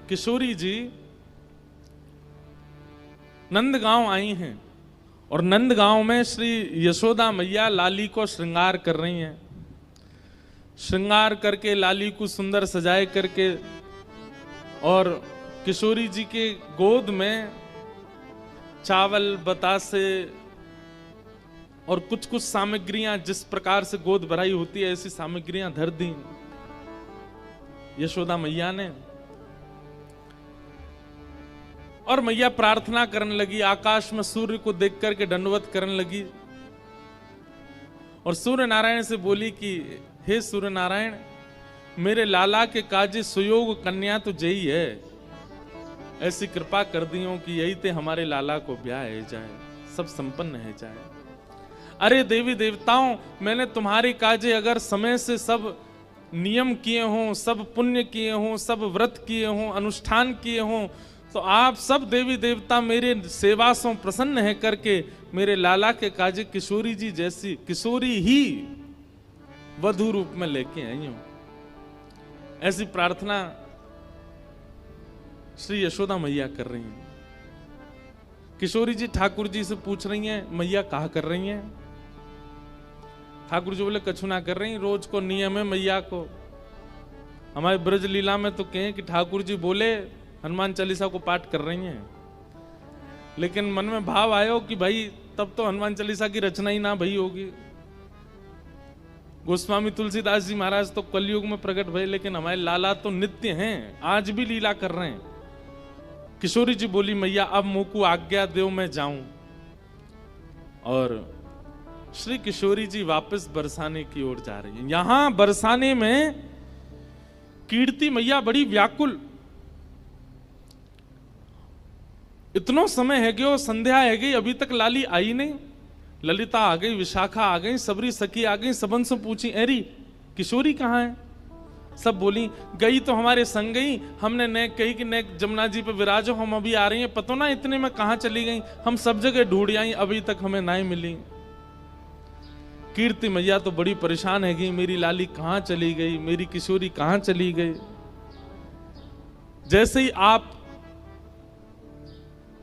किशोरी जी नंदगांव आई हैं और नंदगांव में श्री यशोदा मैया लाली को श्रृंगार कर रही हैं। श्रृंगार करके लाली को सुंदर सजाए करके और किशोरी जी के गोद में चावल, बतासे और कुछ कुछ सामग्रियां, जिस प्रकार से गोद भराई होती है ऐसी सामग्रियां धर दी यशोदा मैया ने। और मैया प्रार्थना करने लगी, आकाश में सूर्य को देख करके दंडवत करने लगी और सूर्य नारायण से बोली कि हे सूर्य नारायण, मेरे लाला के काजे सुयोग कन्या तो जई है, ऐसी कृपा कर दियो कि यही ते हमारे लाला को ब्याह है जाए, सब संपन्न है जाए। अरे देवी देवताओं, मैंने तुम्हारे काजे अगर समय से सब नियम किए हों, सब पुण्य किए हों, सब व्रत किए हों, अनुष्ठान किए हों, तो आप सब देवी देवता मेरे सेवा से प्रसन्न है करके मेरे लाला के काजे किशोरी जी जैसी किशोरी ही वधू रूप में लेके आई हूं। ऐसी प्रार्थना श्री यशोदा मैया कर रही हैं। किशोरी जी ठाकुर जी से पूछ रही हैं, मैया कहा कर रही हैं? ठाकुर जी बोले कछु ना कर रही, रोज को नियम है मैया को। हमारे ब्रज लीला में तो कहें कि ठाकुर जी बोले हनुमान चालीसा को पाठ कर रही हैं, लेकिन मन में भाव आयो कि भाई तब तो हनुमान चालीसा की रचना ही ना भई होगी। गोस्वामी तुलसीदास जी महाराज तो कलयुग में प्रकट भये, लेकिन हमारे लाला तो नित्य हैं, आज भी लीला कर रहे हैं। किशोरी जी बोली, मैया अब मोकू आज्ञा दो मैं जाऊं। और श्री किशोरी जी वापस बरसाने की ओर जा रही है। यहां बरसाने में कीर्ति मैया बड़ी व्याकुल, इतनो समय है गयो, संध्या है गई, अभी तक लाली आई नहीं। ललिता आ गई, विशाखा आ गई, सबरी सखी आ गई, सबन से पूछी अरे किशोरी कहाँ है? सब बोली गई तो हमारे संग गई, हमने ने कही कि ने जमुना जी पे विराजो, हम अभी आ रही हैं, पतो ना इतने में कहाँ चली गई, हम सब जगह ढूंढ आई, अभी तक हमें नहीं मिली। कीर्ति मैया तो बड़ी परेशान है गई, मेरी लाली कहाँ चली गई, मेरी किशोरी कहाँ चली गई। जैसे ही आप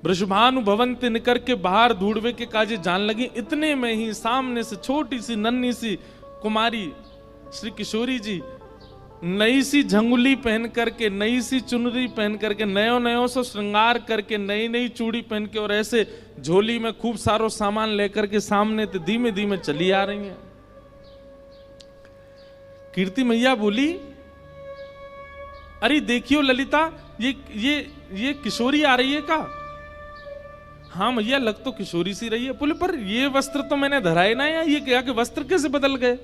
वृषभानु भवन ते निकर के बाहर ढूंढवे के काजे जान लगी, इतने में ही सामने से छोटी सी नन्ही सी कुमारी श्री किशोरी जी नई सी झंगुली पहन करके, नई सी चुनरी पहन करके, नयो नयो से श्रृंगार करके, नई नई चूड़ी पहन के और ऐसे झोली में खूब सारो सामान लेकर के सामने ते धीमे धीमे चली आ रही हैं। कीर्ति मैया बोली, अरे देखियो ललिता, ये किशोरी आ रही है का? हाँ मैया, लग तो किशोरी सी रही है। बोले पर ये वस्त्र तो मैंने धराए ना, या ये क्या कि वस्त्र कैसे बदल गए?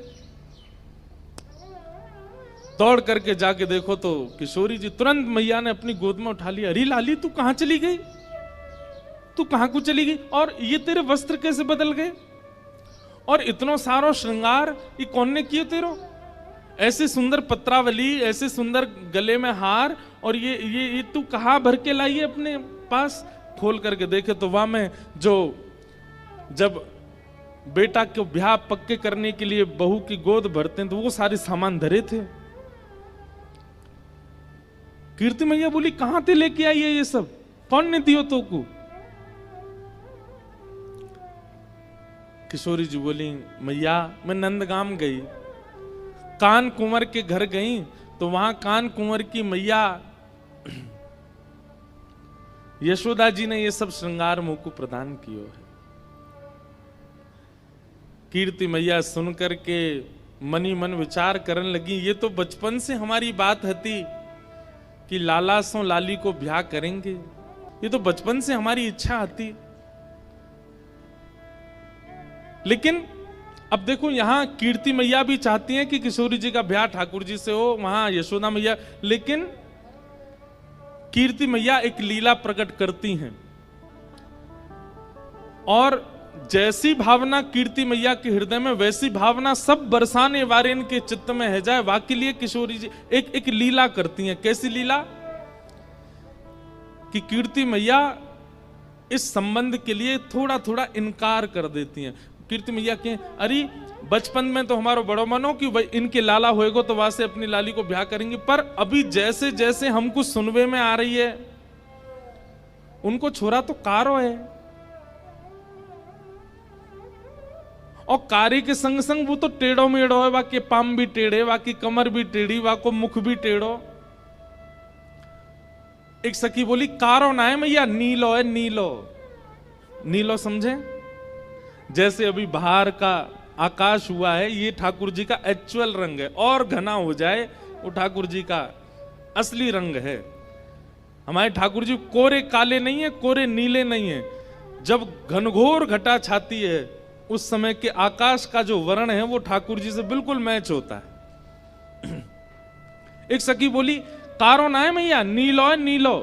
दौड़ करके जाके देखो तो किशोरी जी, तुरंत मैया ने अपनी गोद में उठा लिया। अरे लाली तू कहां चली गई, तू कहां को चली गई, और ये तेरे वस्त्र कैसे बदल गए, और इतनो सारो श्रृंगार ये कौन ने किए तेरो? ऐसे सुंदर पत्रावली, ऐसे सुंदर गले में हार, और ये तू कहां भर के लाई है अपने पास? खोल करके देखे तो वहां में जो जब बेटा को ब्याह पक्के करने के लिए बहू की गोद भरते हैं तो वो सारे सामान धरे थे। कीर्ति मैया बोली, कहां ते लेके आई है ये सब, कौन ने दियो तो को? किशोरी जी बोली, मैया मैं नंदगाम गई, कान कुंवर के घर गई, तो वहां कान कुंवर की मैया यशोदा जी ने ये सब श्रृंगार मुंह को प्रदान किया है। कीर्ति मैया सुन करके मनी मन विचार करने लगी, ये तो बचपन से हमारी बात हती कि लाला सो लाली को ब्याह करेंगे, ये तो बचपन से हमारी इच्छा हती। लेकिन अब देखो यहां कीर्ति मैया भी चाहती हैं कि किशोरी जी का ब्याह ठाकुर जी से हो, वहां यशोदा मैया, लेकिन कीर्ति मैया एक लीला प्रकट करती हैं, और जैसी भावना कीर्ति मैया के हृदय में, वैसी भावना सब बरसाने वाले के चित्त में है जाए। वाकई लिए किशोरी जी एक लीला करती हैं। कैसी लीला? कि कीर्ति मैया इस संबंध के लिए थोड़ा थोड़ा इनकार कर देती हैं। कीर्ति मैया के अरे बचपन में तो हमारो बड़ो मनो कि इनके लाला होएगो तो वहां से अपनी लाली को ब्याह करेंगे, पर अभी जैसे जैसे हमको सुनवे में आ रही है उनको छोरा तो कारो है, और कारी के संग संग वो तो टेढ़ो मेढ़ो है, वाके पाम भी टेढ़े, वाकी कमर भी टेढ़ी, वाको मुख भी टेढ़ो। एक सखी बोली कारो ना है मैया, नीलो है, नीलो। नीलो समझे? जैसे अभी बाहर का आकाश हुआ है, ये ठाकुर जी का एक्चुअल रंग है, और घना हो जाए वो ठाकुर जी का असली रंग है। हमारे ठाकुर जी कोरे काले नहीं है, कोरे नीले नहीं है। जब घनघोर घटा छाती है उस समय के आकाश का जो वर्ण है वो ठाकुर जी से बिल्कुल मैच होता है। एक सखी बोली कारो ना है मैया, नीलो है, नीलो।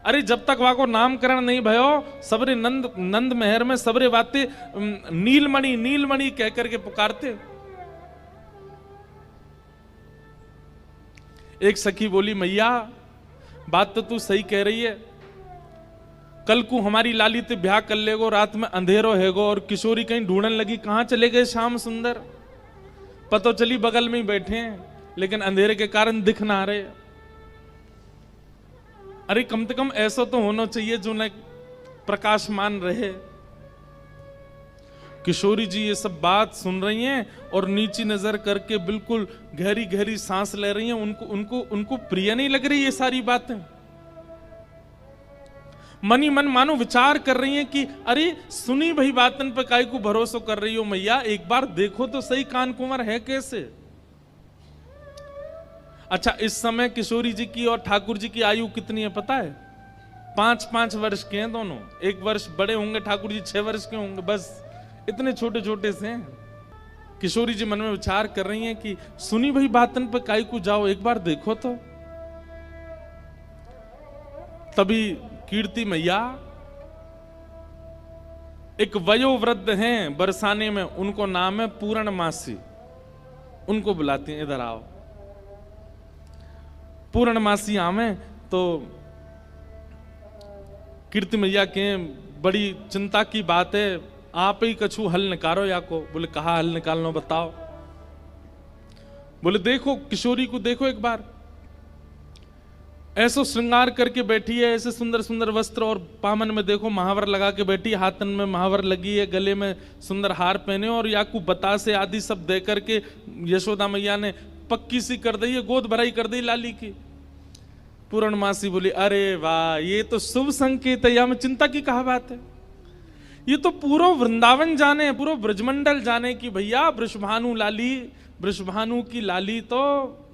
अरे जब तक वहां को नामकरण नहीं भयो, सबरे नंद महर में सबरे बातें नीलमणि नीलमणि कह करके पुकारते। एक सखी बोली मैया बात तो तू सही कह रही है, कल को हमारी लाली ते ब्याह कर लेगो, रात में अंधेरो हैगो और किशोरी कहीं ढूंढने लगी कहां चले गए श्याम सुंदर, पतो चली बगल में ही बैठे हैं लेकिन अंधेरे के कारण दिख ना रहे। अरे कम से कम ऐसा तो होना चाहिए जो न प्रकाशमान रहे। किशोरी जी ये सब बात सुन रही हैं और नीची नजर करके बिल्कुल गहरी गहरी सांस ले रही हैं। उनको उनको उनको प्रिय नहीं लग रही ये सारी बातें। मनी मन मानो विचार कर रही हैं कि अरे सुनी भाई बातन पे काहे को भरोसा कर रही हो मैया, एक बार देखो तो सही कान कुंवर है कैसे। अच्छा इस समय किशोरी जी की और ठाकुर जी की आयु कितनी है पता है? 5-5 वर्ष के हैं दोनों। 1 वर्ष बड़े होंगे, ठाकुर जी 6 वर्ष के होंगे, बस इतने छोटे छोटे से हैं। किशोरी जी मन में विचार कर रही हैं कि सुनी भाई बातन पे काहे को जाओ, एक बार देखो तो। तभी कीर्ति मैया एक वयोवृद्ध हैं बरसाने में, उनको नाम है पूर्णमासी, उनको बुलाती हैं इधर आओ। पूर्णमासी आवे तो कीर्ति मैया के बड़ी चिंता की बात है, आप ही कछु हल निकालो या को। बोले कहा हल निकालना बताओ। बोले देखो किशोरी को देखो एक बार, ऐसो श्रृंगार करके बैठी है, ऐसे सुंदर सुंदर वस्त्र और पामन में देखो महावर लगा के बैठी, हाथन में महावर लगी है, गले में सुंदर हार पहने और याकू बतासे आदि सब दे करके यशोदा मैया ने पक्की सी कर दी है, गोद भराई कर दी लाली की। पूर्णमासी बोली अरे वाह ये तो शुभ संकेत है, यहां में चिंता की कहा बात है। ये तो पूरा वृंदावन जाने, पूरा ब्रजमंडल जाने की भैया वृषभानु लाली, वृषभानु की लाली तो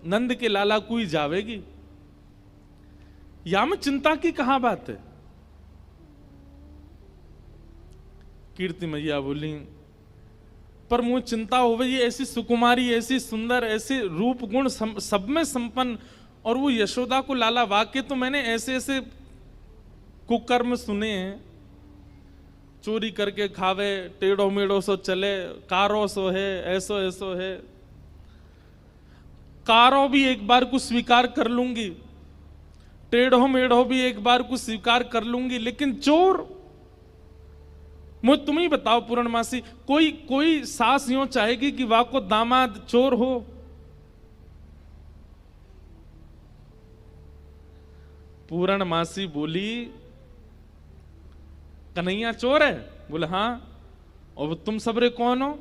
नंद के लाला को ही जावेगी, या में चिंता की कहां बात है। कीर्ति मैया बोली पर मुझे चिंता हो गई, ऐसी सुकुमारी, ऐसी सुंदर, ऐसे रूप गुण सब में संपन्न, और वो यशोदा को लाला, वाक्य तो मैंने ऐसे ऐसे कुकर्म सुने हैं, चोरी करके खावे, टेढ़ो मेढ़ो सो चले, कारो सो है, ऐसो ऐसो है। कारो भी एक बार को स्वीकार कर लूंगी, टेढ़ो मेढ़ो भी एक बार को स्वीकार कर लूंगी, लेकिन चोर मुझे तुम ही बताओ पूर्णमासी, कोई सास यूं चाहेगी कि वाह को दामाद चोर हो? पूर्णमासी बोली कन्हैया चोर है? बोले हाँ। और तुम सबरे कौन हो?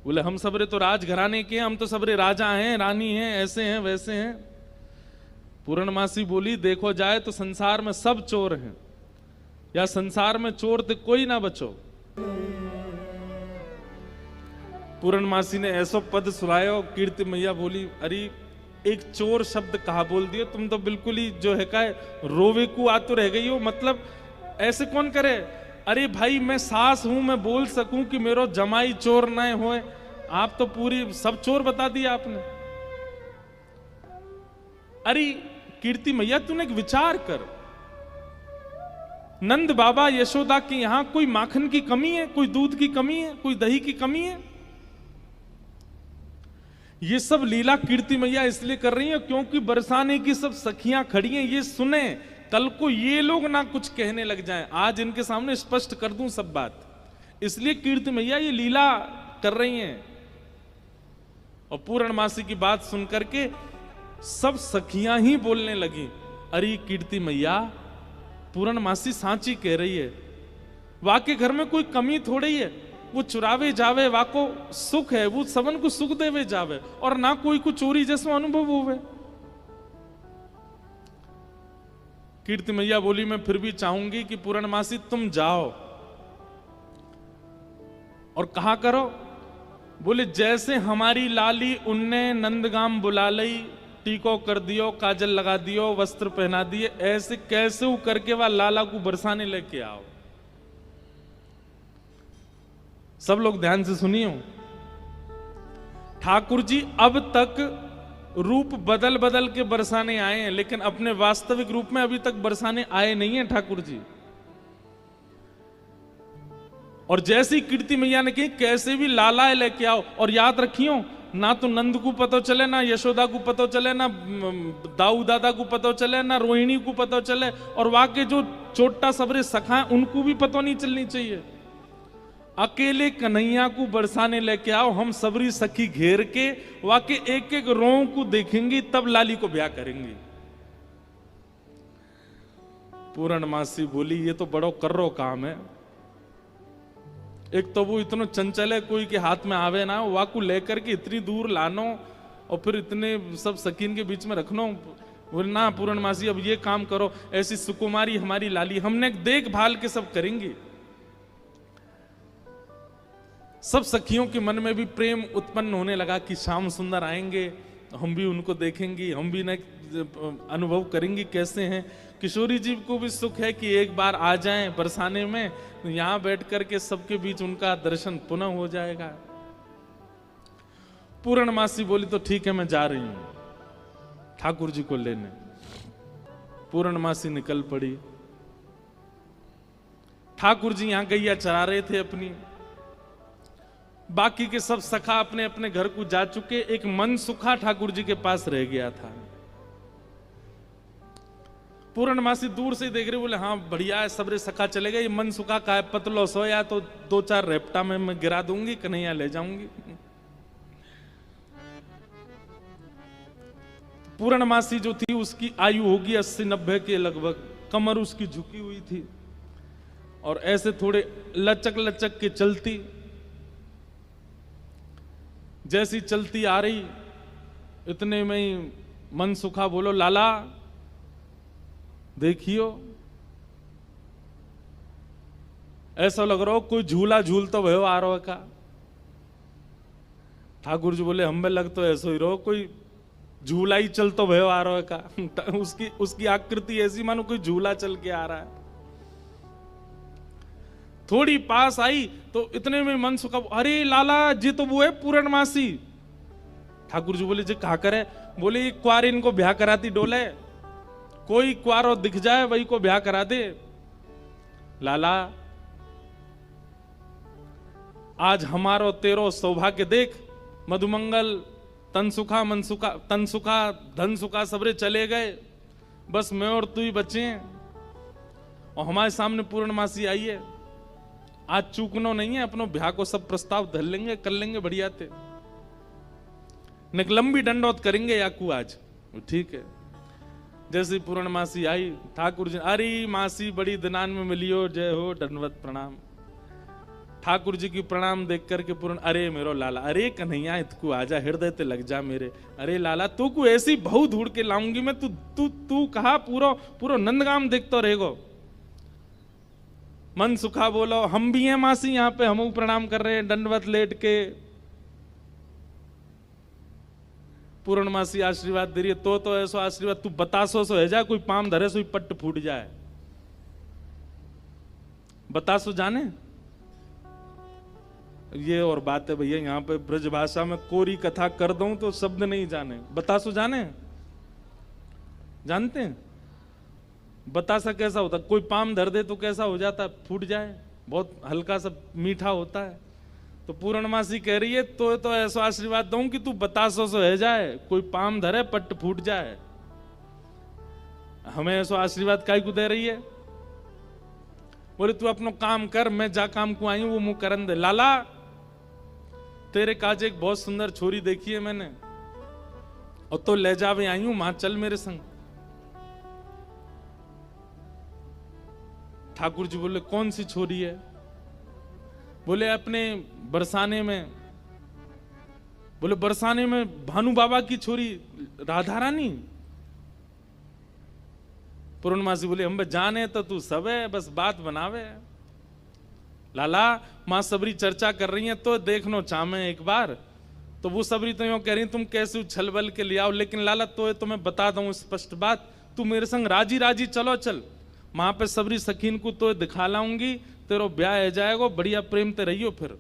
बोले हम सबरे तो राजघराने के हैं, हम तो सबरे राजा हैं, रानी हैं, ऐसे हैं वैसे हैं। पूर्णमासी बोली देखो जाए तो संसार में सब चोर हैं, या संसार में चोर तो कोई ना बचो। पूर्णमासी ने ऐसो पद सुनायो, कीर्ति मैया बोली अरे एक चोर शब्द कहा बोल दिए तुम तो, बिल्कुल ही जो है का रोवे को आतुर रह गई हो। मतलब ऐसे कौन करे? अरे भाई मैं सास हूं, मैं बोल सकूं कि मेरो जमाई चोर न होए, आप तो पूरी सब चोर बता दिया आपने। अरे कीर्ति मैया तूने एक विचार कर, नंद बाबा यशोदा के यहां कोई माखन की कमी है, कोई दूध की कमी है, कोई दही की कमी है? ये सब लीला कीर्ति मैया इसलिए कर रही है क्योंकि बरसाने की सब सखियां खड़ी हैं, ये सुने, कल को ये लोग ना कुछ कहने लग जाएं। आज इनके सामने स्पष्ट कर दूं सब बात। इसलिए कीर्ति मैया ये लीला कर रही हैं। और पूर्णमासी की बात सुनकर के सब सखियां ही बोलने लगी, अरे कीर्ति मैया पूर्णमासी सांची कह रही है, वाके घर में कोई कमी थोड़ी है, वो चुरावे जावे वाको सुख है, वो सबन को सुख देवे जावे और ना कोई को चोरी जैसा अनुभव होवे। कीर्ति मैया बोली, मैं फिर भी चाहूंगी कि पूर्णमासी तुम जाओ और कहा करो, बोले जैसे हमारी लाली उनने नंदगाम बुला लई, टीको कर दियो, काजल लगा दियो, वस्त्र पहना दिए, ऐसे कैसे वो करके वह लाला को बरसाने लेके आओ। सब लोग ध्यान से सुनियो, ठाकुर जी अब तक रूप बदल बदल के बरसाने आए हैं, लेकिन अपने वास्तविक रूप में अभी तक बरसाने आए नहीं है ठाकुर जी। और जैसी कीर्ति मैया ने कही कैसे भी लाला लेके आओ, और याद रखियो ना तो नंद को पता चले, ना यशोदा को पता चले, ना दाऊ दादा को पता चले, ना रोहिणी को पता चले, और वहां के जो छोटा सबरे सखा है उनको भी पता नहीं चलनी चाहिए। अकेले कन्हैया को बरसाने लेके आओ, हम सबरी सखी घेर के वाके एक एक रों को देखेंगे, तब लाली को ब्याह करेंगे। पूर्णमासी बोली, ये तो बड़ो कर्रो काम है। एक तो वो इतना चंचल है, कोई के हाथ में आवे ना, वाकू लेकर के इतनी दूर लानो और फिर इतने सब सकीन के बीच में रखनो। बोले ना पूर्णमासी अब ये काम करो, ऐसी सुकुमारी हमारी लाली, हमने देखभाल के सब करेंगे। सब सखियों के मन में भी प्रेम उत्पन्न होने लगा कि श्याम सुंदर आएंगे, हम भी उनको देखेंगे, हम भी न अनुभव करेंगे कैसे हैं। किशोरी जी को भी सुख है कि एक बार आ जाएं बरसाने में, यहां बैठ करके सबके बीच उनका दर्शन पुनः हो जाएगा। पूर्णमासी बोली, तो ठीक है मैं जा रही हूं ठाकुर जी को लेने। पूर्णमासी निकल पड़ी। ठाकुर जी यहां गैया चरा रहे थे अपनी, बाकी के सब सखा अपने अपने घर को जा चुके, एक मन सुखा ठाकुर जी के पास रह गया था। पूर्णमासी दूर से देख रहे, बोले हाँ बढ़िया है, सबरे सखा चले गए, ये मन सुखा का है, पतलो सोया तो 2-4 रेपटा में मैं गिरा दूंगी, कन्हैया ले जाऊंगी। पूर्णमासी जो थी उसकी आयु होगी 80-90 के लगभग, कमर उसकी झुकी हुई थी और ऐसे थोड़े लचक लचक के चलती। जैसी चलती आ रही इतने में ही मन सुखा बोलो, लाला देखियो ऐसा लग रहा हो कोई झूला झूल तो भयो आ रहा का। ठाकुर जी बोले, हमें लग तो ऐसा ही रहो कोई झूला ही चल तो भयो आ रहा का। उसकी आकृति ऐसी मानो कोई झूला चल के आ रहा है। थोड़ी पास आई तो इतने में मन सुखा, अरे लाला जी तो वो है पूर्णमासी। ठाकुर जी बोले, जी कहा करे? बोले क्वार इनको ब्याह कराती डोले, कोई क्वारो दिख जाए वही को ब्याह करा दे। लाला आज हमारो तेरो सौभाग्य देख, मधुमंगल तनसुखा मनसुखा तनसुखा धन सुखा सबरे चले गए, बस मैं और तू ही बचे हैं और हमारे सामने पूर्णमासी आई है। आज चूकनो नहीं है, अपनो ब्याह को सब प्रस्ताव धर लेंगे, कर लेंगे बढ़िया थे, लंबी दंडौत करेंगे याकू आज। ठीक है। जैसे पूर्णमासी आई, ठाकुर जी, अरे मासी बड़ी दिनान में मिलियो, जय हो, दंडवत प्रणाम। ठाकुर जी की प्रणाम देख करके पूर्ण, अरे मेरो लाला, अरे कन्हैया इतकू आजा, हृदय ते लग जा मेरे, अरे लाला तू को ऐसी बहु ढूंढ के लाऊंगी मैं, तू तू तू कहा पूरो पूरो नंदगाम देखतो रहेगो। मन सुखा बोलो, हम भी हैं मासी यहाँ पे, हम प्रणाम कर रहे हैं दंडवत लेट के। पूर्णमासी आशीर्वाद दे रही है, तो ऐसो आशीर्वाद तू बतासो सो है जा, कोई पाम धरे सो पट्ट फूट जाए, बतासो जाने। ये और बात है भैया, यहाँ पे ब्रज भाषा में कोरी कथा कर दूं तो शब्द नहीं जाने, बतासो जाने, जानते हैं बतासा कैसा होता, कोई पाम धर दे तो कैसा हो जाता, फूट जाए, बहुत हल्का सा मीठा होता है। तो पूर्णमासी कह रही है, तो ऐसा आशीर्वाद दूं कि तू बतासो सो है जाए, कोई पाम धरे पट्ट फूट जाए। हमें ऐसा आशीर्वाद काय को दे रही है? बोले तू अपनो काम कर, मैं जा काम को आई हूं, वो मुंह करन दे। लाला तेरे काज एक बहुत सुंदर छोरी देखी है मैंने, और तो ले जावे आई हूं, मां चल मेरे संग। ठाकुर जी बोले कौन सी छोरी है? बोले अपने बरसाने में। बोले बरसाने में भानु बाबा की छोरी राधा रानी? पूर्णमासी बोले हम जाने तो तू सब है, बस बात बनावे। लाला मां सबरी चर्चा कर रही है तो देखनो चाहे एक बार। तो वो सबरी तो यूं कह रही तुम कैसे उछल बल के ले आओ, लेकिन लाला तो मैं बता दूं स्पष्ट बात, तू मेरे संग राजी राजी चलो चल, वहां पे सबरी सखीन को तो दिखा लाऊंगी, तेरो ब्याह हो जाएगा, बढ़िया प्रेम ते रहियो। फिर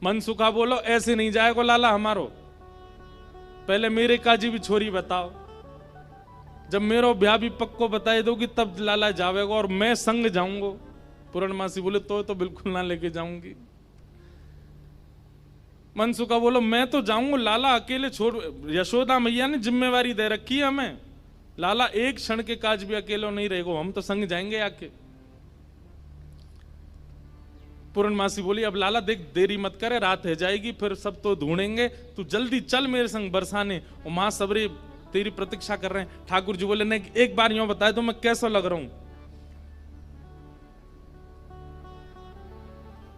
मनसुखा बोलो ऐसे नहीं जाएगा लाला हमारो, पहले मेरे काजी भी छोरी बताओ, जब मेरो ब्याह भी पक्को बताए दोगी तब लाला जावेगा और मैं संग जाऊंगा। पूर्णमासी बोले तो बिल्कुल ना लेके जाऊंगी। मनसुखा बोलो मैं तो जाऊंगा लाला, अकेले छोड़, यशोदा मैया ने जिम्मेवारी दे रखी है हमें, लाला एक क्षण के काज भी अकेले नहीं रहेगा, हम तो संग जाएंगे आके। पूर्णमासी बोली अब लाला देख देरी मत करे, रात है जाएगी, फिर सब तो ढूंढेंगे, तू जल्दी चल मेरे संग बरसाने, और मां सबरे तेरी प्रतीक्षा कर रहे हैं। ठाकुर जी बोले नहीं एक बार यूं बताए तो मैं कैसा लग रहा हूं?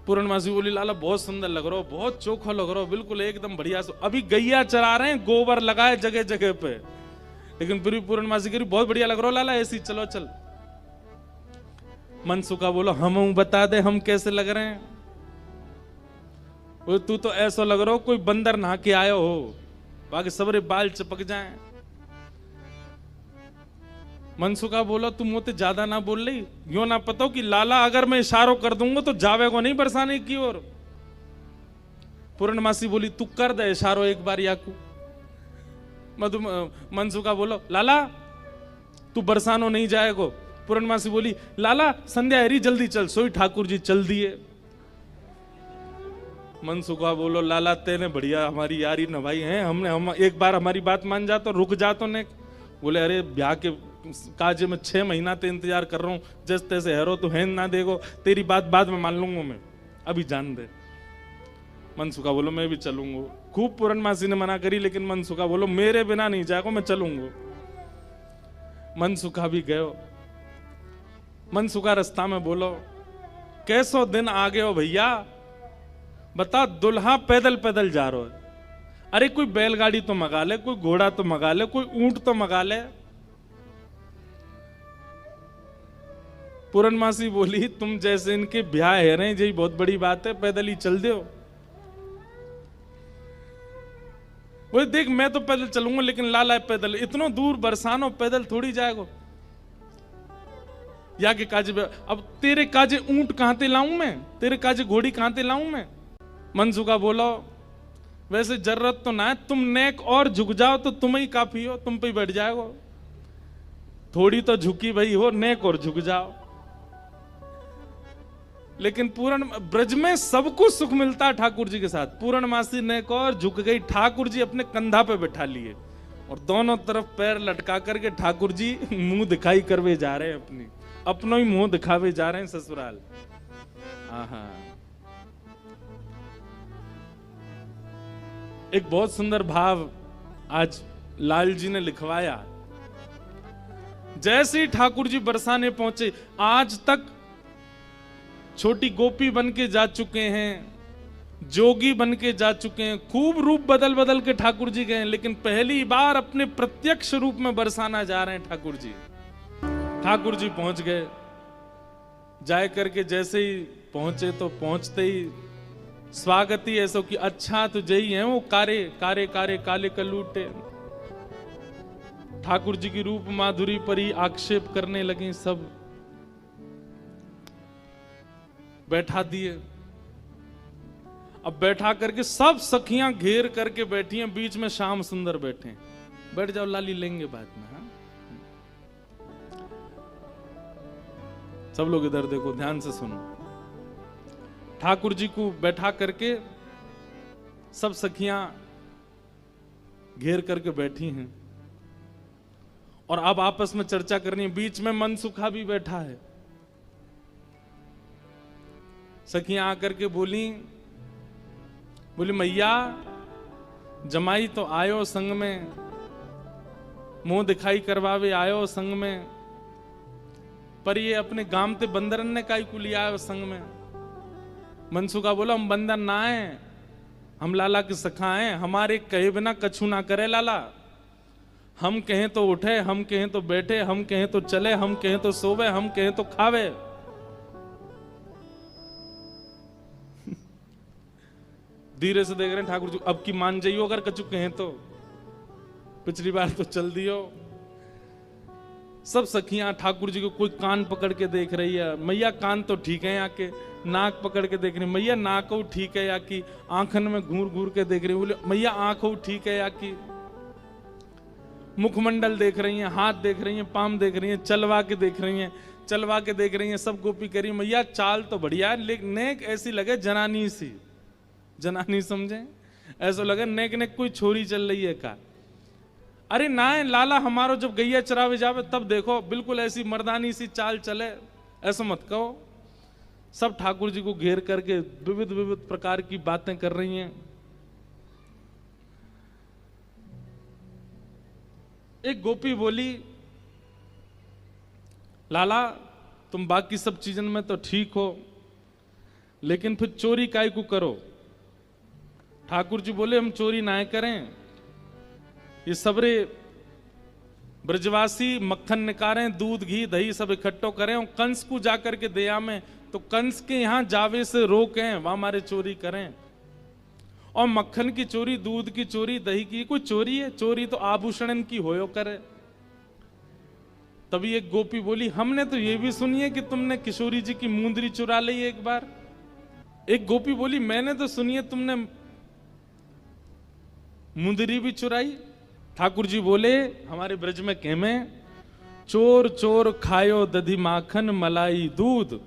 पूर्णमासी बोली लाला बहुत सुंदर लग रहा हो, बहुत चोखा लग रहा हो, बिल्कुल एकदम बढ़िया। अभी गैया चरा रहे हैं, गोबर लगाए जगह जगह पे, लेकिन फिर भी पूर्णमासी कह रही बहुत बढ़िया लग रहा हो लाला, ऐसी चलो चल। मनसुखा बोलो हम बता दे हम कैसे लग रहे हैं? वो तू तो ऐसा लग रहा हो कोई बंदर नहा के आयो हो, बाकी सबरे बाल चिपक जाएं। मनसुखा बोला तुम मुझे ज्यादा ना बोल रही, यो ना पता कि लाला अगर मैं इशारों कर दूंगा तो जावेगो नहीं बरसाने की ओर। पूर्णमासी बोली तू कर दे इशारों एक बार याकू। मनसुखा बोलो लाला तू बरसानो नहीं जाएगो। पूर्णमासी बोली लाला संध्या हरी जल्दी चल, सोई ठाकुर जी चल दिए। मनसुखा बोलो लाला तेने बढ़िया हमारी यारी नभाई है, हम एक बार हमारी बात मान जा तो रुक जा तो ने। बोले अरे ब्याह के काज में 6 महीना ते इंतजार कर रहा हूं, जैसे तैसे हेरो तो हैन ना देगो, तेरी बात बाद में मान लूंगा मैं, अभी जान दे। मनसुखा बोलो मैं भी चलूंगा। खूब पूर्णमासी ने मना करी, लेकिन मनसुखा बोलो मेरे बिना नहीं जाएगा, मैं चलूंगा। मनसुखा भी गयो। मनसुखा रास्ता में बोलो कैसो दिन आ गए हो भैया, बता दुल्हा पैदल पैदल जा रहा है, अरे कोई बैलगाड़ी तो मंगा ले, कोई घोड़ा तो मंगा ले, कोई ऊंट तो मंगा ले। पूर्णमासी बोली तुम जैसे इनके ब्याह है रहे यही बहुत बड़ी बात है, पैदल ही चल दो। वो देख मैं तो पैदल चलूंगा, लेकिन लाला पैदल इतना दूर बरसानो पैदल थोड़ी जाएगा। या के काजे अब तेरे काजे ऊंट कहां ते लाऊं मैं, तेरे काजे घोड़ी कहां ते लाऊं मैं। मनसुखा बोलो वैसे जरूरत तो ना है, तुम नेक और झुक जाओ तो तुम ही काफी हो, तुम पे बैठ जाओ, थोड़ी तो झुकी भाई हो, नेक और झुक जाओ। लेकिन पूर्ण ब्रज में सबको सुख मिलता है ठाकुर जी के साथ। पूर्णमासी नेक और झुक गई, ठाकुर जी अपने कंधा पे बैठा लिए और दोनों तरफ पैर लटका करके ठाकुर जी मुंह दिखाई करवे जा रहे हैं, अपनो ही मुंह दिखावे जा रहे हैं ससुराल। आहा एक बहुत सुंदर भाव आज लाल जी ने लिखवाया। जैसे ही ठाकुर जी बरसाने पहुंचे, आज तक छोटी गोपी बन के जा चुके हैं, जोगी बन के जा चुके हैं, खूब रूप बदल बदल के ठाकुर जी गए, लेकिन पहली बार अपने प्रत्यक्ष रूप में बरसाना जा रहे हैं ठाकुर जी। ठाकुर जी पहुंच गए, जाए करके जैसे ही पहुंचे तो पहुंचते ही स्वागत ही ऐसा कि अच्छा तो जही है वो कारे कारे कारे काले कलूटे। ठाकुर जी की रूप माधुरी पर ही आक्षेप करने लगे, सब बैठा दिए। अब बैठा करके सब सखियां घेर करके बैठी हैं, बीच में श्याम सुंदर बैठे हैं। बैठ जाओ लाली लेंगे बाद में। हाँ सब लोग इधर देखो, ध्यान से सुनो। ठाकुर जी को बैठा करके सब सखियां घेर करके बैठी हैं और अब आपस में चर्चा करनी है। बीच में मनसुखा भी बैठा है। सखियां आकर के बोली मैया जमाई तो आयो संग में, मुंह दिखाई करवावे आयो संग में, पर ये अपने गाम ते बंदरन ने काई को लिया आयो संग में। मनसुखा बोला हम बंदर ना है, हम लाला के सखा हैं, हमारे कहे बिना कछु ना करे लाला। हम कहें तो उठे, हम कहें तो बैठे, हम कहें तो चले, हम कहें तो सोवे, हम कहें तो खावे। धीरे से देख रहे हैं ठाकुर जी, अब की मान जाइयो अगर कछु कहें तो, पिछली बार तो चल दियो। सब सखियां ठाकुर जी को कोई कान पकड़ के देख रही है। मैया कान तो ठीक है यहाँ के, नाक पकड़ के देख रही, मैया नाक ठीक है या की, आंखन में घूर घूर के देख रही, बोले मैया आंख ठीक है या की, मुखमंडल देख रही हैं, हाथ देख रही हैं, पाम देख रही हैं, चलवा के देख रही हैं, चलवा के देख रही हैं। सब गोपी करी मैया चाल तो बढ़िया है, लेकिन नेक ऐसी लगे जनानी सी, जनानी समझे, ऐसा लगे नेक नेक कोई छोरी चल रही है का। अरे ना है लाला, हमारो जब गैया चरावे जावे तब देखो बिल्कुल ऐसी मर्दानी सी चाल चले, ऐसा मत कहो। सब ठाकुर जी को घेर करके विविध विविध प्रकार की बातें कर रही हैं। एक गोपी बोली लाला तुम बाकी सब चीजन में तो ठीक हो, लेकिन फिर चोरी काय को करो। ठाकुर जी बोले हम चोरी ना करें, ये सबरे ब्रजवासी मक्खन निकालें, दूध घी दही सब इकट्ठो करें और कंस को जाकर के दया में, तो कंस के यहां जावे से रोकें, वहां हमारे चोरी करें। और मक्खन की चोरी, दूध की चोरी, दही की कोई चोरी है? चोरी तो आभूषण की होयो करे। तभी एक गोपी बोली हमने तो ये भी सुनी है कि तुमने किशोरी जी की मुंदरी चुरा ली एक बार। एक गोपी बोली मैंने तो सुनी है तुमने मुंदरी भी चुराई। ठाकुर जी बोले हमारे ब्रज में कहमे, चोर चोर खायो दधी माखन मलाई दूध,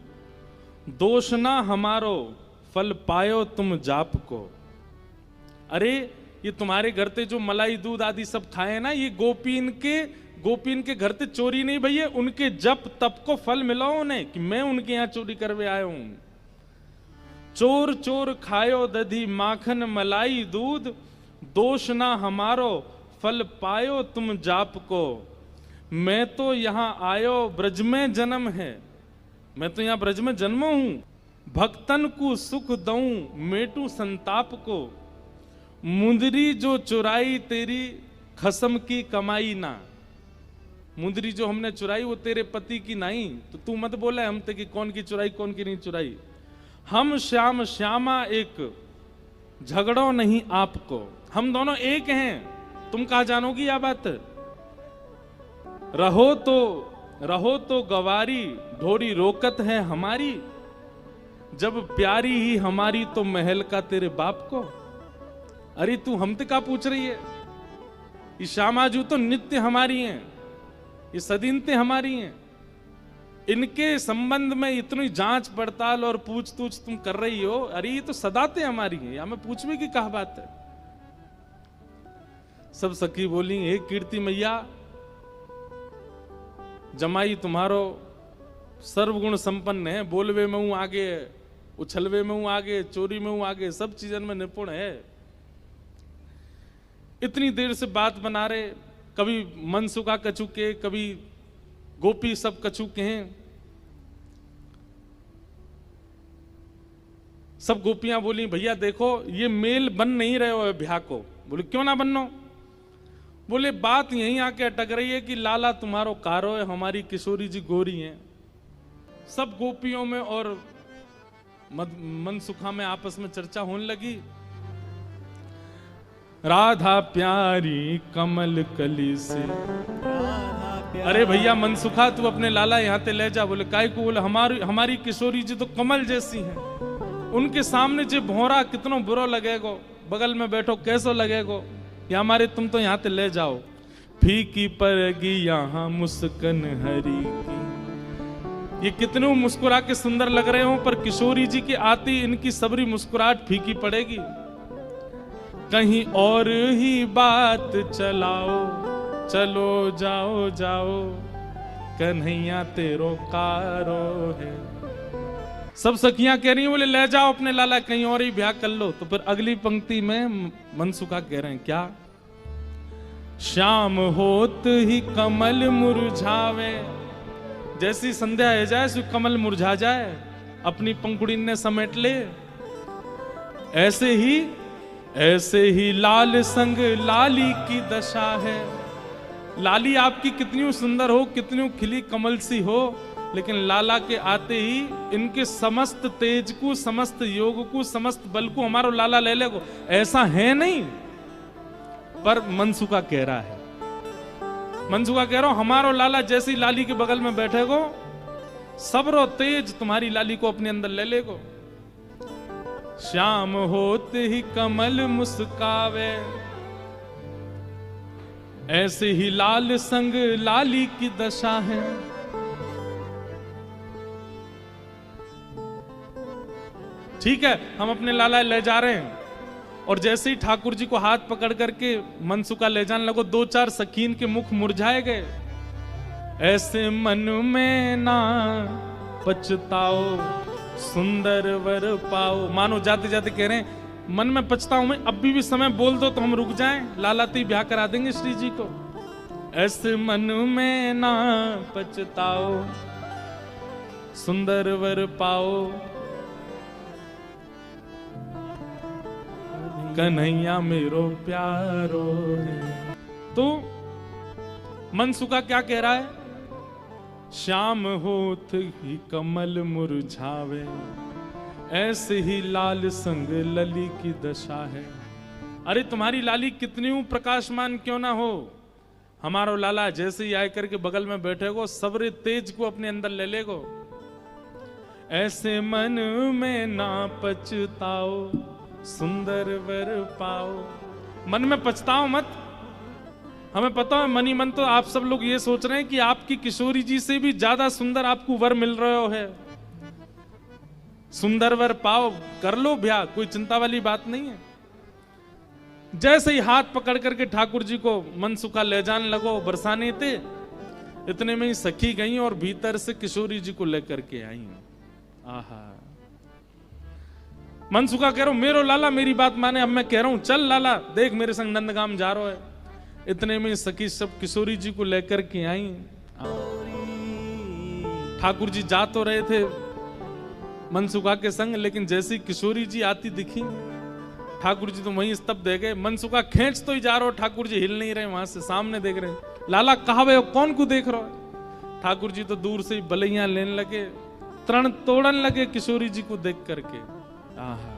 दोष ना हमारो फल पायो तुम जाप को। अरे ये तुम्हारे घर ते जो मलाई दूध आदि सब खाए ना, ये गोपीन के घर ते चोरी नहीं भैया, उनके जप तप को फल मिला उन्हें कि मैं उनके यहां चोरी करवे आया हूं। चोर चोर खायो दधी माखन मलाई दूध, दोष ना हमारो फल पायो तुम जाप को। मैं तो यहां आयो ब्रज में जन्म है, मैं तो यहां ब्रज में जन्मो हूं। भक्तन को सुख दऊं मेटू संताप को, मुंदरी जो चुराई तेरी खसम की कमाई ना। मुंदरी जो हमने चुराई वो तेरे पति की नहीं, तो तू मत बोले हम ते कि कौन की चुराई कौन की नहीं चुराई। हम श्याम श्यामा एक, झगड़ो नहीं आपको। हम दोनों एक हैं, तुम कहा जानोगी यह बात। रहो तो गवारी, ढोरी रोकत है हमारी, जब प्यारी ही हमारी तो महल का तेरे बाप को। अरे तू हमसे क्या पूछ रही है? ये श्यामाजू तो नित्य हमारी हैं, ये सदीनते हमारी हैं। इनके संबंध में इतनी जांच पड़ताल और पूछ तूछ तुम कर रही हो, अरे ये तो सदाते हमारी हैं, या मैं पूछवे की कहा बात है। सब सखी बोली हे कीर्ति मैया, जमाई तुम्हारो सर्वगुण संपन्न है, बोलवे में हूं आगे, उछलवे में हूं आगे, चोरी में हूं आगे, सब चीजन में निपुण है। इतनी देर से बात बना रहे, कभी मनसुखा कछु के, कभी गोपी सब कछु के हैं। सब गोपियां बोली भैया देखो ये मेल बन नहीं रहे हो ब्याह को। बोले क्यों ना बननो? बोले बात यहीं आके अटक रही है कि लाला तुम्हारो कारो है, हमारी किशोरी जी गोरी हैं। सब गोपियों में और मनसुखा में आपस में चर्चा होने लगी। राधा प्यारी कमल कली से, अरे भैया मनसुखा तू अपने लाला यहाँ ते ले जा। बोले काय को? बोले हमारी किशोरी जी तो कमल जैसी हैं, उनके सामने जो भौरा कितनो बुरा लगेगो, बगल में बैठो कैसो लगेगो, या हमारे तुम तो यहाँ ते ले जाओ। फीकी पड़गी यहाँ मुस्कन हरी की, ये कितने मुस्कुरा के सुंदर लग रहे हो, पर किशोरी जी की आती इनकी सबरी मुस्कुराहट फीकी पड़ेगी। कहीं और ही बात चलाओ, चलो जाओ जाओ कन्हैया तेरो कारो है। सब सखियां कह रही हैं बोले ले जाओ अपने लाला कहीं और ही ब्याह कर लो। तो फिर अगली पंक्ति में मनसुखा कह रहे हैं क्या, शाम होत ही कमल मुरझावे, जैसी संध्या हो जाए सो कमल मुरझा जाए, अपनी पंखुड़ी ने समेट ले, ऐसे ही लाल संग लाली की दशा है। लाली आपकी कितनी सुंदर हो, कितनी खिली कमल सी हो, लेकिन लाला के आते ही इनके समस्त तेज को, समस्त योग को, समस्त बल को हमारो लाला ले लेगो, ऐसा है नहीं। पर मनसुखा कह रहा है, मनसुखा कह रहा हूं हमारो लाला जैसी लाली के बगल में बैठेगो, सबरो तेज तुम्हारी लाली को अपने अंदर ले लेगो। श्याम होते ही कमल मुस्कावे, ऐसे ही लाल संग लाली की दशा है। ठीक है, हम अपने लाला ले जा रहे हैं, और जैसे ही ठाकुर जी को हाथ पकड़ करके मनसुखा ले जाने लगो, दो चार सकीन के मुख मुरझाए गए। ऐसे मन में ना पछताओ सुंदर वर पाओ, मानो जाते जाते कह रहे हैं मन में पछताओ मैं, अभी भी समय बोल दो तो हम रुक जाएं, लाला ती ब्याह करा देंगे श्री जी को। ऐसे मन में ना पछताओ सुंदर वर पाओ, कन्हैया मेरो प्यारो है। तो मनसुखा क्या कह रहा है, श्याम होत ही कमल मुरझावे, ऐसे ही लाल संग लली की दशा है। अरे तुम्हारी लाली कितनी प्रकाशमान क्यों ना हो, हमारो लाला जैसे ही आए करके बगल में बैठेगो, सबरे तेज को अपने अंदर ले लेगो। ऐसे मन में ना पछताओ सुंदर वर पाओ, मन में पछताओ मत। हमें पता है मनी मन तो आप सब लोग ये सोच रहे हैं कि आपकी किशोरी जी से भी ज्यादा सुंदर आपको वर मिल रहे है। सुंदर वर पाओ, कर लो ब्याह, कोई चिंता वाली बात नहीं है। जैसे ही हाथ पकड़ करके ठाकुर जी को मनसुखा ले जाने लगो, बरसाने थे, इतने में ही सखी गई और भीतर से किशोरी जी को लेकर के आई। आहा, मनसुखा कह रहा हूं मेरो लाला मेरी बात माने, अब मैं कह रहा हूं चल लाला देख मेरे संग नंदगाम जा रहा है। इतने में सखी सब किशोरी जी को लेकर के आई। ठाकुर जी जा तो रहे थे मनसुखा के संग, लेकिन जैसी किशोरी जी आती दिखी ठाकुर जी तो वहीं स्तब्ध रह गए। मनसुखा खींच तो ही जा रहा हो, ठाकुर जी हिल नहीं रहे, वहां से सामने देख रहे, लाला कहा वे कौन को देख रहा है। ठाकुर जी तो दूर से ही बलैया लेने लगे, तरण तोड़न लगे किशोरी जी को देख करके। आहा,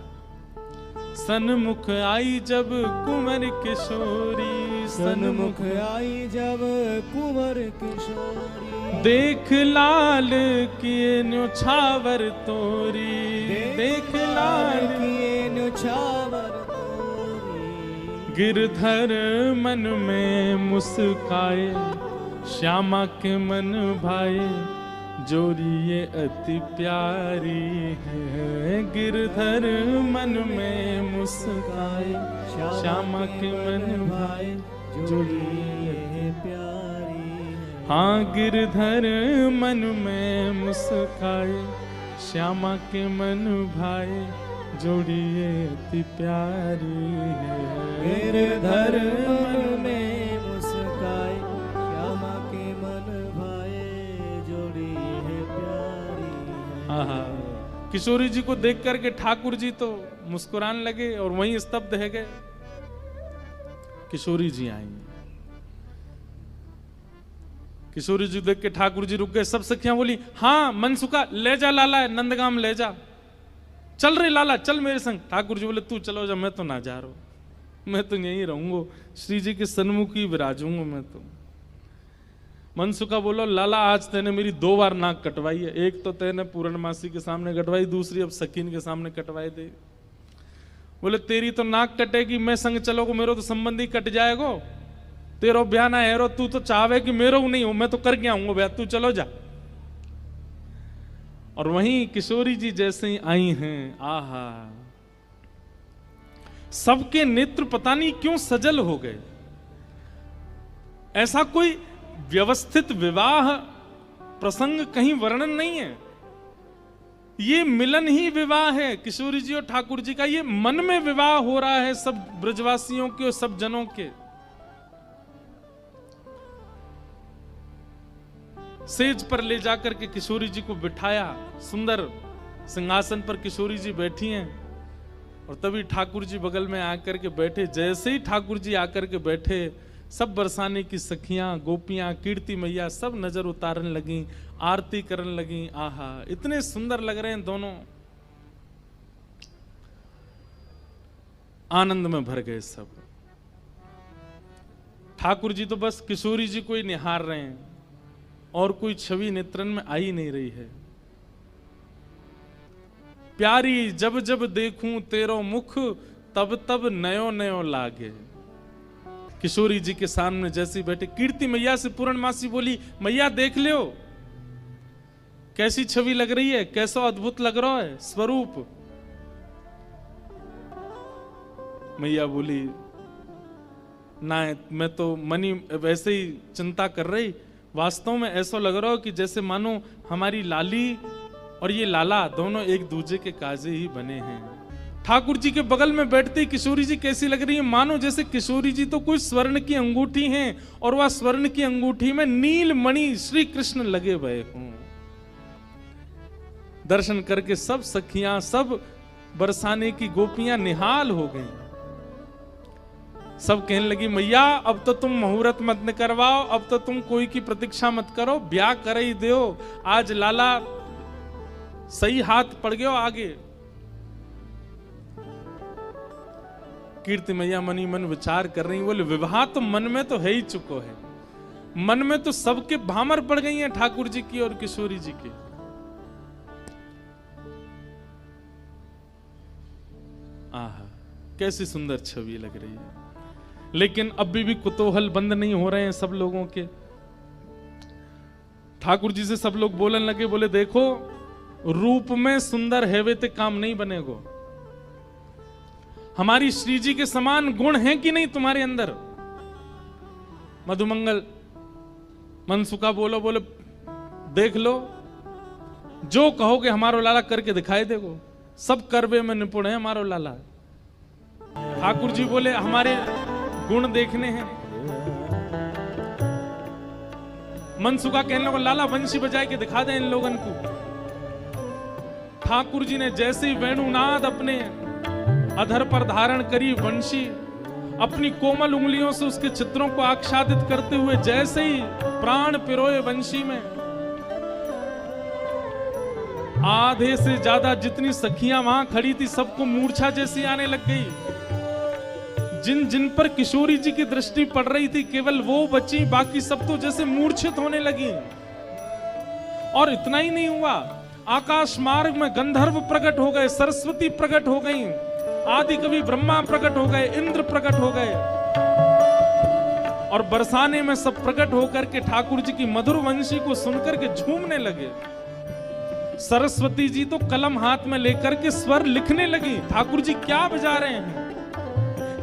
सन्मुख आई जब कुंवर किशोरी, सन्मुख आई जब कुंवर किशोरी, देख लाल किए न्योछावर तोरी, देख लाल किए न्योछावर तोरी। गिरधर मन में मुस्काए, श्यामा के मन भाए, जोरी ये अति प्यारी है। गिरधर मन में मुस्काए, श्यामा के मन भाए, जोरी ये प्यारी है। हाँ गिरधर मन में मुस्काए, श्यामा के मन भाए, जोड़ी ये अति प्यारी है। गिरधर मन में मुस्काए, श्यामा के मन भाए, जोड़ी है प्यारी है। आहा, किशोरी जी को देख करके ठाकुर जी तो मुस्कुराने लगे और वहीं स्तब्ध रह गए। किशोरी जी आई, किशोरी जी देख के ठाकुर जी रुक गए। सब सखियां बोली हाँ मनसुखा ले जा लाला, नंदगाम ले जा, चल रे लाला चल मेरे संग। ठाकुर जी बोले तू चलो जा, मैं तो ना जा रहा हूं, मैं तो यहीं रहूंगा, श्री जी के सन्मुख ही विराजूंगा मैं तो। मनसुखा बोलो लाला आज तेने मेरी 2 बार नाक कटवाई है, एक तो तेने पूर्णमासी के सामने कटवाई, दूसरी अब सकीन के सामने कटवाई दे। बोले तेरी तो नाक कटेगी, मैं संग चलोगे मेरो तो संबंधी कट जाएगो, तेरो ब्याह ना है रो, तू तो चाहे कि मेरो नहीं हो, मैं तो करके आऊंगा ब्याह, तू चलो जा। और वहीं किशोरी जी जैसे ही आई हैं, आहा सबके नेत्र पता नहीं क्यों सजल हो गए। ऐसा कोई व्यवस्थित विवाह प्रसंग कहीं वर्णन नहीं है। ये मिलन ही विवाह है किशोरी जी और ठाकुर जी का। ये मन में विवाह हो रहा है सब ब्रजवासियों के और सब जनों के। सेज पर ले जाकर के किशोरी जी को बिठाया, सुंदर सिंहासन पर किशोरी जी बैठी हैं और तभी ठाकुर जी बगल में आकर के बैठे। जैसे ही ठाकुर जी आकर के बैठे, सब बरसाने की सखियां, गोपियां, कीर्ति मैया सब नजर उतारने लगी, आरती करने लगी। आहा, इतने सुंदर लग रहे हैं दोनों, आनंद में भर गए सब। ठाकुर जी तो बस किशोरी जी को ही निहार रहे हैं और कोई छवि नेत्रन में आ ही नहीं रही है। प्यारी जब जब देखूं तेरो मुख, तब तब नयो नयो लागे। किशोरी जी के सामने जैसे बैठे, कीर्ति मैया से पूर्णमासी बोली, मैया देख लो कैसी छवि लग रही है, कैसा अद्भुत लग रहा है स्वरूप। मैया बोली, ना मैं तो मनी वैसे ही चिंता कर रही, वास्तव में ऐसा लग रहा हो कि जैसे मानो हमारी लाली और ये लाला दोनों एक दूसरे के काजे ही बने हैं। ठाकुर जी के बगल में बैठते किशोरी जी कैसी लग रही है, मानो जैसे किशोरी जी तो कोई स्वर्ण की अंगूठी हैं और वह स्वर्ण की अंगूठी में नील मणि श्री कृष्ण लगे हुए हों। दर्शन करके सब सखियां, सब बरसाने की गोपियां निहाल हो गईं। सब कहने लगी, मैया अब तो तुम मुहूर्त मत न करवाओ, अब तो तुम कोई की प्रतीक्षा मत करो, ब्याह कर ही दो। आज लाला सही हाथ पड़ गयो आगे। कीर्ति मैया मनी मन विचार कर रही, बोले विवाह तो मन में तो है ही चुको है, मन में तो सबके भामर पड़ गई हैं ठाकुर जी की और किशोरी जी की। आहा, कैसी सुंदर छवि लग रही है। लेकिन अभी भी कुतूहल बंद नहीं हो रहे हैं सब लोगों के। ठाकुर जी से सब लोग बोलने लगे, बोले देखो रूप में सुंदर है वे ते काम नहीं बनेगो। हमारी श्री जी के समान गुण हैं कि नहीं तुम्हारे अंदर? मधुमंगल मनसुखा बोलो, बोले देख लो, जो कहोगे हमारो लाला करके दिखाई देगो, सब करवे में निपुण है हमारो लाला। ठाकुर जी बोले हमारे गुण देखने हैं। मनसुखा कहने लगा, लाला वंशी बजाए के दिखा दे इन लोगन को। ठाकुर जी ने जैसे ही वेणुनाद अपने अधर पर धारण करी, वंशी अपनी कोमल उंगलियों से उसके चित्रों को आच्छादित करते हुए जैसे ही प्राण पिरोए वंशी में, आधे से ज्यादा जितनी सखियां वहां खड़ी थी सबको मूर्छा जैसी आने लग गई। जिन जिन पर किशोरी जी की दृष्टि पड़ रही थी केवल वो बची, बाकी सब तो जैसे मूर्छित होने लगी। और इतना ही नहीं हुआ, आकाश मार्ग में गंधर्व प्रकट हो गए, सरस्वती प्रकट हो गई, आदि कवि ब्रह्मा प्रकट हो गए, इंद्र प्रकट हो गए और बरसाने में सब प्रकट होकर के ठाकुर जी की मधुर वंशी को सुनकर के झूमने लगे। सरस्वती जी तो कलम हाथ में लेकर के स्वर लिखने लगी। ठाकुर जी क्या बजा रहे हैं?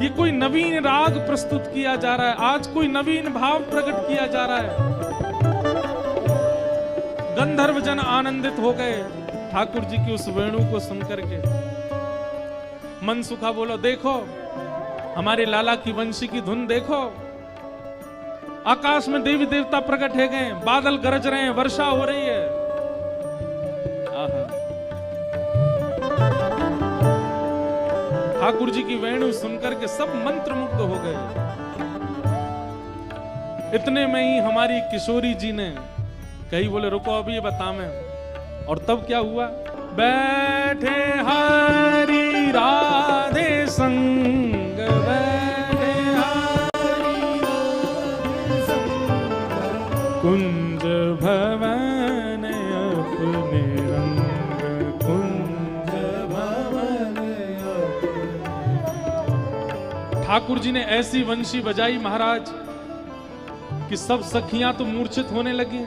ये कोई नवीन राग प्रस्तुत किया जा रहा है, आज कोई नवीन भाव प्रकट किया जा रहा है। गंधर्व जन आनंदित हो गए ठाकुर जी की उस वेणु को सुनकर के। मनसुखा बोलो, देखो हमारे लाला की वंशी की धुन देखो, आकाश में देवी देवता प्रकट है गए, बादल गरज रहे हैं, वर्षा हो रही है। ठाकुर जी की वेणु सुनकर के सब मंत्रमुग्ध हो गए। इतने में ही हमारी किशोरी जी ने कही, बोले रुको अभी ये बता मैं। और तब क्या हुआ? बैठे हरि राधे संग, बैठे हरि राधे संग, कुंज भवन अपने रंग, कुंज भवन अपने। ठाकुर जी ने ऐसी वंशी बजाई महाराज कि सब सखियां तो मूर्छित होने लगी।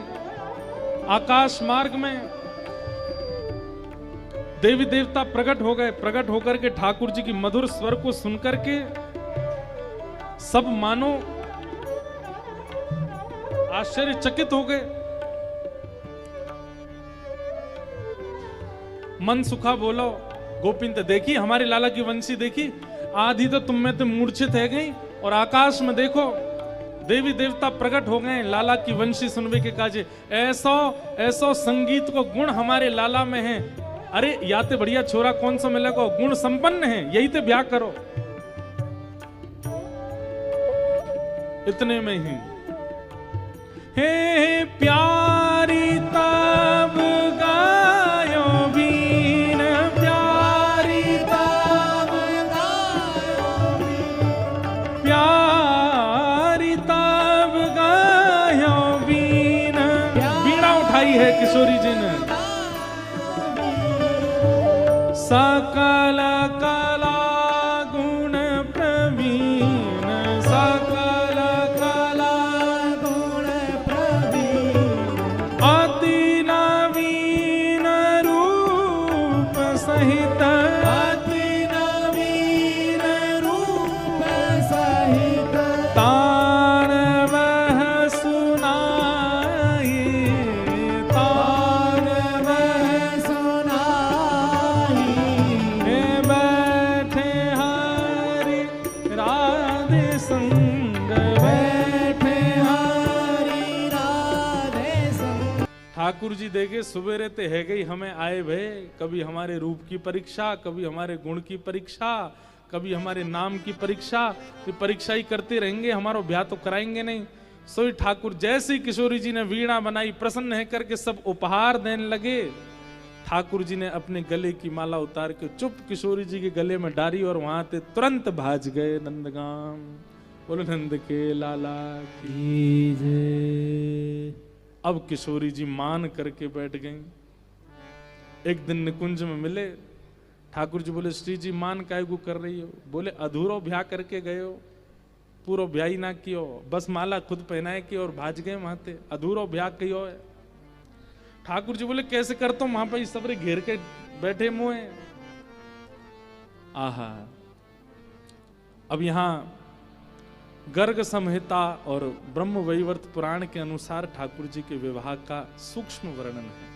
आकाश मार्ग में देवी देवता प्रकट हो गए, प्रकट होकर के ठाकुर जी की मधुर स्वर को सुनकर के सब मानो आश्चर्यचकित हो गए। मन सुखा बोलो, गोपिन तो देखी हमारे लाला की वंशी देखी, आधी तो तुम में तो मूर्छित है गई, और आकाश में देखो देवी देवता प्रकट हो गए लाला की वंशी सुनवे के काजे। ऐसो ऐसो संगीत को गुण हमारे लाला में है। अरे याते बढ़िया छोरा कौन सा मिलेगा, गुण संपन्न है, यही तो ब्याह करो। इतने में ही हे प्यारी तब गायो बीन, प्यारी तब गायो बीन, प्यारी तब गायो बीन। बीड़ा उठाई है किशोरी जी ने। सकल कला गुण प्रवीण, सकल कला गुण प्रवीण, अति नवीन रूप सहित, अति नवीन रूप सहित, तान वह सुनाई, तान वह सुनाई, हे बैठे हरि राधे संग, बैठे हरि राधे संग। ठाकुर जी देखे सुबेरे ते है गई हमें आए भे, कभी हमारे रूप की परीक्षा, कभी हमारे गुण की परीक्षा, कभी हमारे नाम की परीक्षा। ये परीक्षा ही करते रहेंगे, हमारा ब्याह तो कराएंगे नहीं। सोई ठाकुर जैसे ही किशोरी जी ने वीणा बनाई, प्रसन्न है करके सब उपहार देने लगे। ठाकुर जी ने अपने गले की माला उतार के चुप किशोरी जी के गले में डाली, और वहां ते तुरंत भाज गए नंदगाम। बोलो नंद के लाला की जय। अब किशोरी जी मान करके बैठ गईं। एक दिन निकुंज में मिले, ठाकुर जी बोले श्री जी मान काय को कर रही हो? बोले अधूरो ब्याह करके गए हो, पूरा ब्याह ही ना कियो, बस माला खुद पहनाए की और भाज गए वहां ते, अधूरो ब्याह कियो है। ठाकुर जी बोले कैसे करता हूं, वहां पर सबरे घेर के बैठे मुए। आहा, अब यहां गर्ग संहिता और ब्रह्म वैवर्त पुराण के अनुसार ठाकुर जी के विवाह का सूक्ष्म वर्णन है।